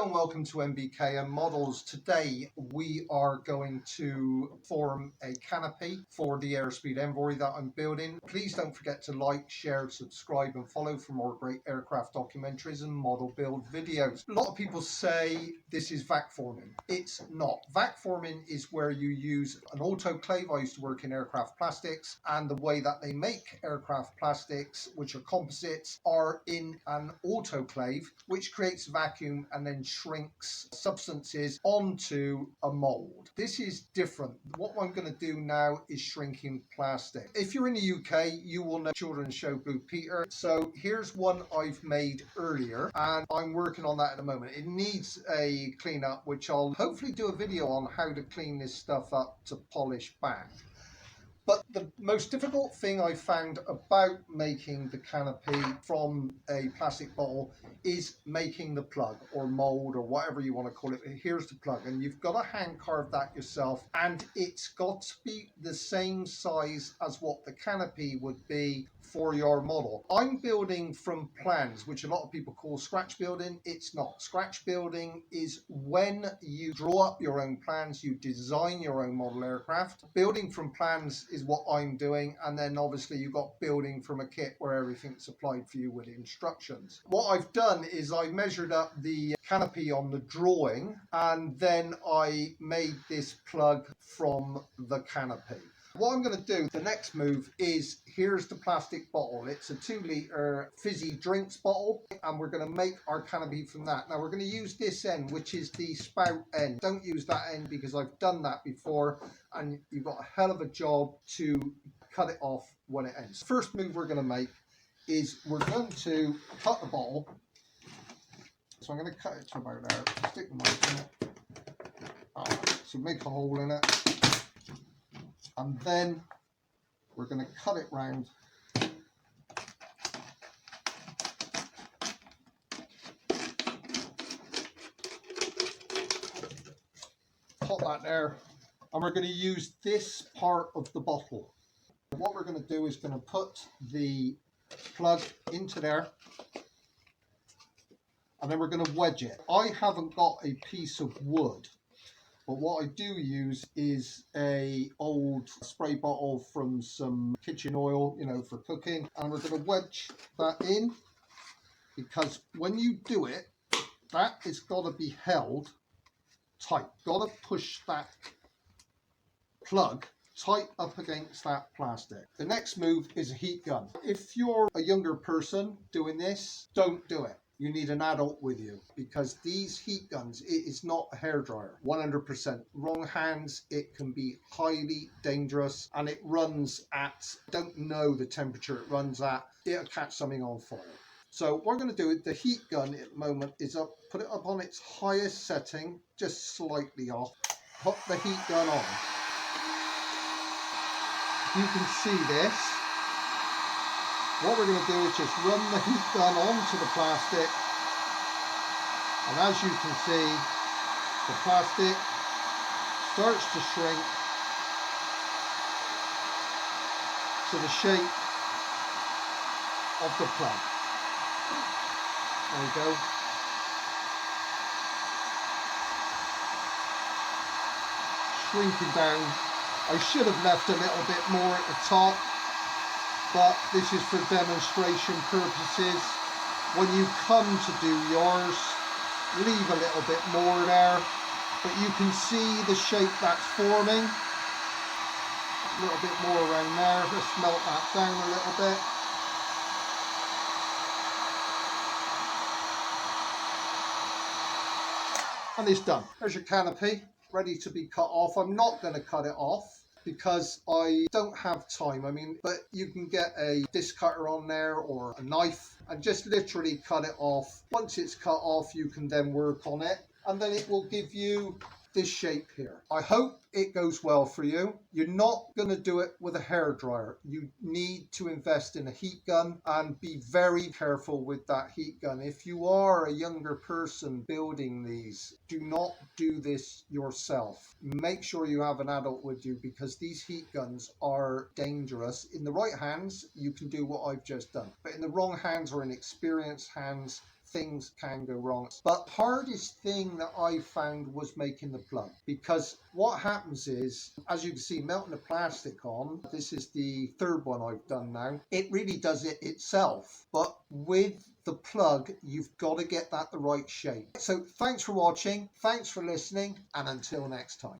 Hello and welcome to MBKM Models. Today we are going to form a canopy for the Airspeed Envoy that I'm building. Please don't forget to like, share, subscribe and follow for more great aircraft documentaries and model build videos. A lot of people say this is vac forming. It's not. Vac forming is where you use an autoclave. I used to work in aircraft plastics, and the way that they make aircraft plastics, which are composites, are in an autoclave which creates vacuum and then shrinks substances onto a mold. This is different. What I'm going to do now is shrinking plastic. If you're in the UK, you will know children's show Blue Peter. So here's one I've made earlier and I'm working on that at the moment. It needs a cleanup, which I'll hopefully do a video on how to clean this stuff up to polish back. But the most difficult thing I found about making the canopy from a plastic bottle is making the plug or mold or whatever you want to call it. Here's the plug, and you've got to hand carve that yourself, and it's got to be the same size as what the canopy would be for your model. I'm building from plans, which a lot of people call scratch building. It's not. Scratch building is when you draw up your own plans, you design your own model aircraft. Building from plans is what I'm doing, and then obviously you've got building from a kit where everything's supplied for you with instructions. What I've done is I measured up the canopy on the drawing, and then I made this plug from the canopy. What I'm going to do, the next move is, here's the plastic bottle. It's a 2-litre fizzy drinks bottle, and we're going to make our canopy from that. Now we're going to use this end, which is the spout end. Don't use that end because I've done that before and you've got a hell of a job to cut it off when it ends. First move we're going to make is we're going to cut the bottle. So I'm going to cut it to about there, stick the knife in it, so make a hole in it. And then we're going to cut it round. Put that there. And we're going to use this part of the bottle. What we're going to do is going to put the plug into there. And then we're going to wedge it. I haven't got a piece of wood. But what I do use is a old spray bottle from some kitchen oil, you know, for cooking. And we're going to wedge that in, because when you do it, that has got to be held tight. Got to push that plug tight up against that plastic. The next move is a heat gun. If you're a younger person doing this, don't do it. You need an adult with you, because these heat guns, it is not a hairdryer. 100%. Wrong hands, it can be highly dangerous, and it runs at, don't know the temperature it runs at, it'll catch something on fire. So what we're going to do is, the heat gun at the moment is up, put it up on its highest setting, just slightly off. Put the heat gun on. You can see this. What we're going to do is just run the heat gun onto the plastic, and as you can see, the plastic starts to shrink to the shape of the plug. There we go. Shrinking down. I should have left a little bit more at the top, but this is for demonstration purposes. When you come to do yours, leave a little bit more there, but you can see the shape that's forming. A little bit more around there. Let's melt that down a little bit. And it's done. There's your canopy, ready to be cut off. I'm not going to cut it off because I don't have time. I mean, but you can get a disc cutter on there or a knife and just literally cut it off. Once it's cut off, you can then work on it, and then it will give you this shape here. I hope it goes well for you. You're not going to do it with a hairdryer. You need to invest in a heat gun and be very careful with that heat gun. If you are a younger person building these, do not do this yourself. Make sure you have an adult with you, because these heat guns are dangerous. In the right hands, you can do what I've just done, but in the wrong hands or inexperienced hands, things can go wrong. But hardest thing that I found was making the plug, because what happens is, as you can see, melting the plastic on, this is the third one I've done now, it really does it itself. But with the plug, you've got to get that the right shape. So thanks for watching, thanks for listening, and until next time.